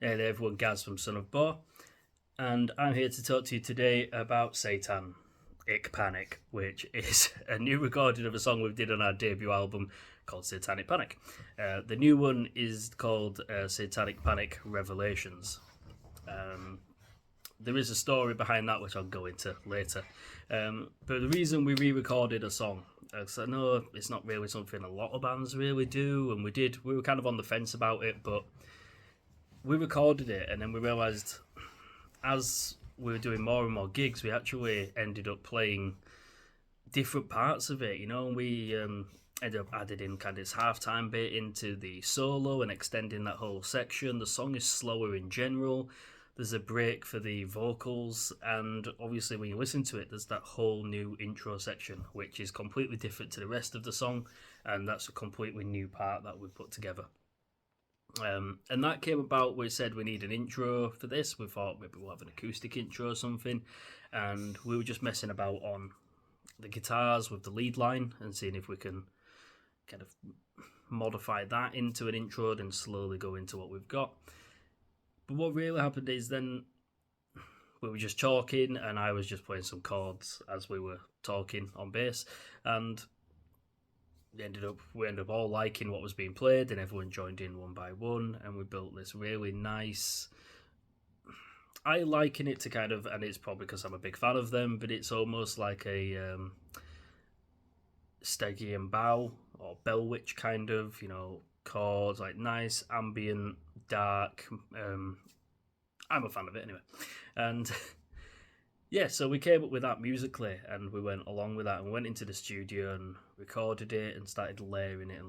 Hey there everyone, Gaz from Son of Boar, and I'm here to talk to you today about Satanic Panic, which is a new recording of a song we did on our debut album called Satanic Panic. The new one is called Satanic Panic Revelations. There is a story behind that which I'll go into later. But the reason we re-recorded a song, because I know it's not really something a lot of bands really do, and we were kind of on the fence about it, but we recorded it and then we realised as we were doing more and more gigs, we actually ended up playing different parts of it, we ended up adding in kind of this halftime bit into the solo and extending that whole section. The song is slower in general. There's a break for the vocals, and obviously when you listen to it, there's that whole new intro section, which is completely different to the rest of the song, and that's a completely new part that we put together. And that came about. We said we need an intro for this. We thought maybe we'll have an acoustic intro or something, and we were just messing about on the guitars with the lead line and seeing if we can kind of modify that into an intro and slowly go into what we've got. But what really happened is then we were just talking and I was just playing some chords as we were talking on bass, and we ended up all liking what was being played, and everyone joined in one by one, and we built this really nice. I liken it to kind of, and it's probably because I'm a big fan of them, but it's almost like a Stygian bow or Bell Witch kind of, chords, like nice, ambient, dark. I'm a fan of it anyway, and yeah, so we came up with that musically, and we went along with that and went into the studio and recorded it and started layering it.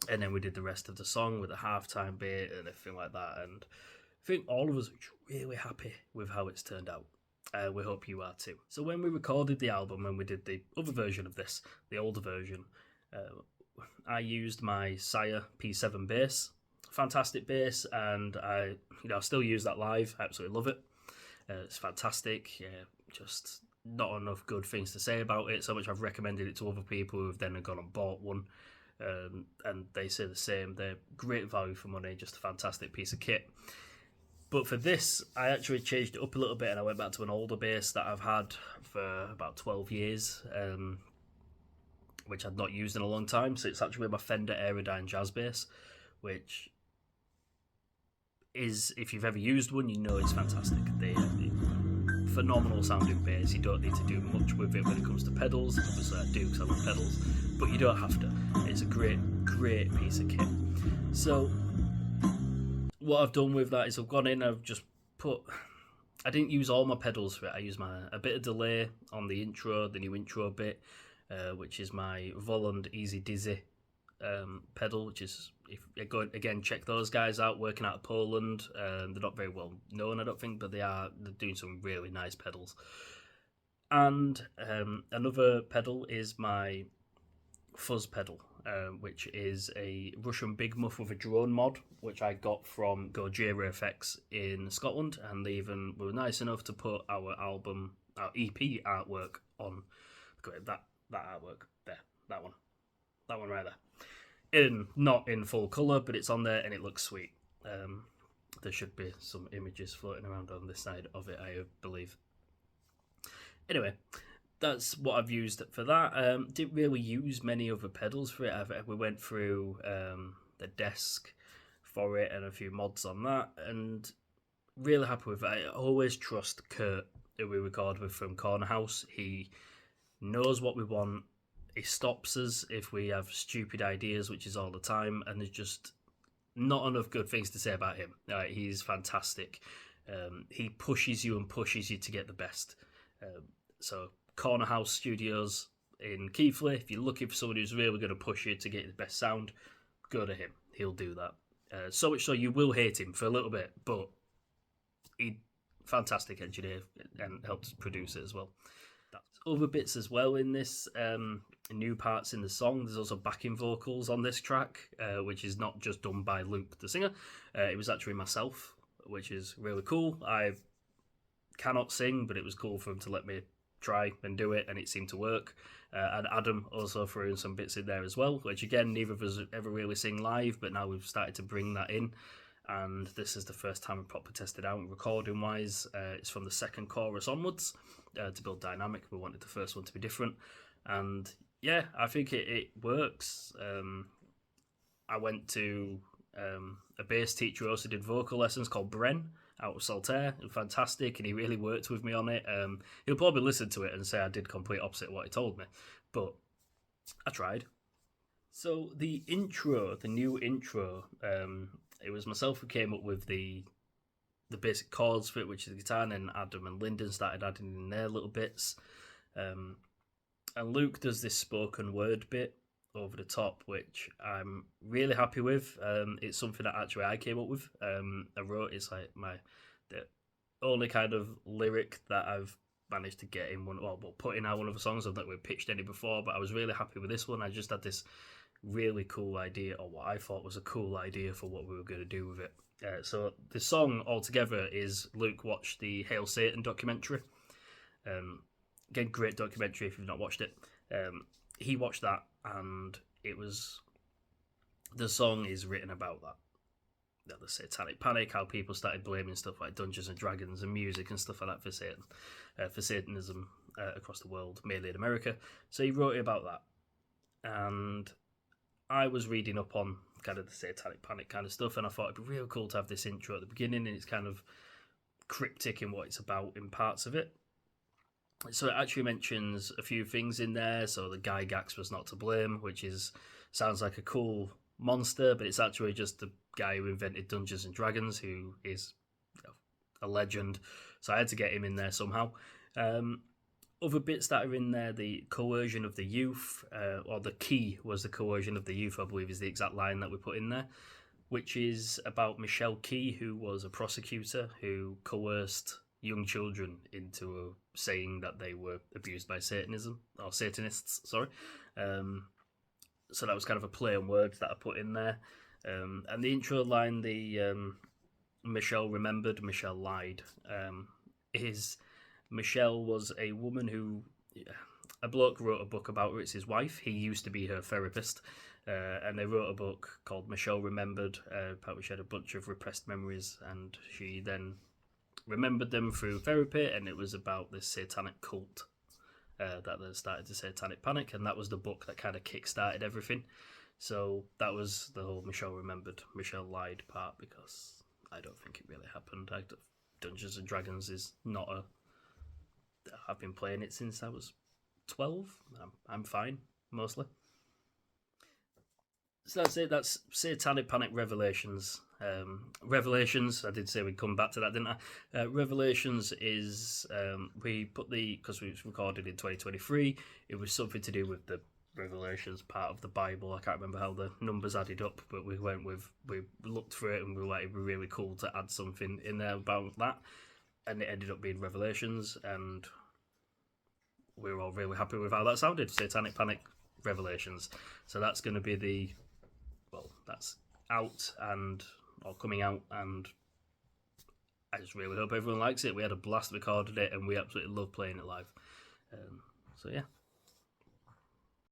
And then we did the rest of the song with a halftime bit and everything like that. And I think all of us are really happy with how it's turned out. We hope you are too. So when we recorded the album and we did the other version of this, the older version, I used my Sire P7 bass. Fantastic bass, and I still use that live. I absolutely love it. It's fantastic. Just not enough good things to say about it. So much I've recommended it to other people who've then gone and bought one, and they say the same. They're great value for money, just a fantastic piece of kit. But for this, I actually changed it up a little bit, and I went back to an older bass that I've had for about 12 years, which I'd not used in a long time. So it's actually my Fender Aerodyne jazz bass, which is, if you've ever used one, it's fantastic. They phenomenal sounding bass. You don't need to do much with it when it comes to pedals. Obviously I do because I love pedals, but you don't have to. It's a great piece of kit. So what I've done with that is I've gone in, I've just I didn't use all my pedals for it. I used a bit of delay on the intro, the new intro bit, which is my Voland Easy Dizzy pedal, which is, if you go again, check those guys out, working out of Poland. They're not very well known, I don't think, but they're doing some really nice pedals. And another pedal is my fuzz pedal, which is a Russian big muff with a drone mod, which I got from Gojira Effects in Scotland, and they even were nice enough to put our EP artwork on. That artwork there, that one right there. Not in full colour, but it's on there and it looks sweet. There should be some images floating around on this side of it, I believe. Anyway, that's what I've used for that. Didn't really use many other pedals for it. We went through the desk for it and a few mods on that, and really happy with it. I always trust Kurt, who we record with from Corner House. He knows what we want. He stops us if we have stupid ideas, which is all the time, and there's just not enough good things to say about him. He's fantastic. He pushes you to get the best. So Corner House Studios in Keighley, if you're looking for someone who's really going to push you to get the best sound, go to him. He'll do that. So much so you will hate him for a little bit, but he's fantastic engineer and helps produce it as well. Other bits as well in this, new parts in the song. There's also backing vocals on this track, which is not just done by Luke the singer. It was actually myself, which is really cool. I cannot sing, but it was cool for him to let me try and do it, and it seemed to work. And Adam also threw in some bits in there as well, which again, neither of us ever really sing live, but now we've started to bring that in, and this is the first time we proper tested out recording wise. It's from the second chorus onwards to build dynamic. We wanted the first one to be different, and yeah, I think it works. I went to a bass teacher who also did vocal lessons called Bren out of Saltaire. Fantastic, and he really worked with me on it. He'll probably listen to it and say I did complete opposite what he told me, but I tried. So the intro, the new intro, it was myself who came up with the basic chords for it, which is the guitar, and then Adam and Lyndon started adding in their little bits. And Luke does this spoken word bit over the top, which I'm really happy with. It's something that actually I came up with. I wrote, it's like the only kind of lyric that I've managed to get in put in one of the songs. I've not really pitched any before, but I was really happy with this one. I just had this really cool idea, or what I thought was a cool idea for what we were going to do with it. So the song altogether is Luke watched the Hail Satan documentary. Again, great documentary if you've not watched it. He watched that, and the song is written about that, the Satanic Panic, how people started blaming stuff like Dungeons and Dragons and music and stuff like that for Satanism across the world, mainly in America. So he wrote it about that, and I was reading up on kind of the Satanic Panic kind of stuff, and I thought it'd be real cool to have this intro at the beginning, and it's kind of cryptic in what it's about in parts of it. So it actually mentions a few things in there. So the Gygax was not to blame, which sounds like a cool monster, but it's actually just the guy who invented Dungeons and Dragons, who is a legend. So I had to get him in there somehow. Other bits that are in there, the coercion of the youth, or the key was the coercion of the youth, I believe is the exact line that we put in there, which is about Michelle Key, who was a prosecutor who coerced young children into saying that they were abused by Satanism, or Satanists, sorry. So that was kind of a play on words that I put in there. And the intro line, the Michelle remembered, Michelle lied, is Michelle was a woman who, a bloke wrote a book about her, it's his wife, he used to be her therapist, and they wrote a book called Michelle Remembered, about which she had a bunch of repressed memories, and she then remembered them through therapy, and it was about this satanic cult that then started the Satanic Panic, and that was the book that kind of kick-started everything. So that was the whole Michelle remembered, Michelle lied part, because I don't think it really happened. Dungeons and Dragons is not I've been playing it since I was 12. I'm fine, mostly. So that's it. That's Satanic Panic Revelations. Revelations, I did say we'd come back to that, didn't I? Revelations is, we put because we recorded in 2023, it was something to do with the Revelations part of the Bible. I can't remember how the numbers added up, but we looked through it and we were like, it'd be really cool to add something in there about that. And it ended up being Revelations, and we were all really happy with how that sounded. Satanic Panic Revelations. So that's going to be that's out or coming out, and I just really hope everyone likes it. We had a blast recording it, and we absolutely love playing it live. So yeah.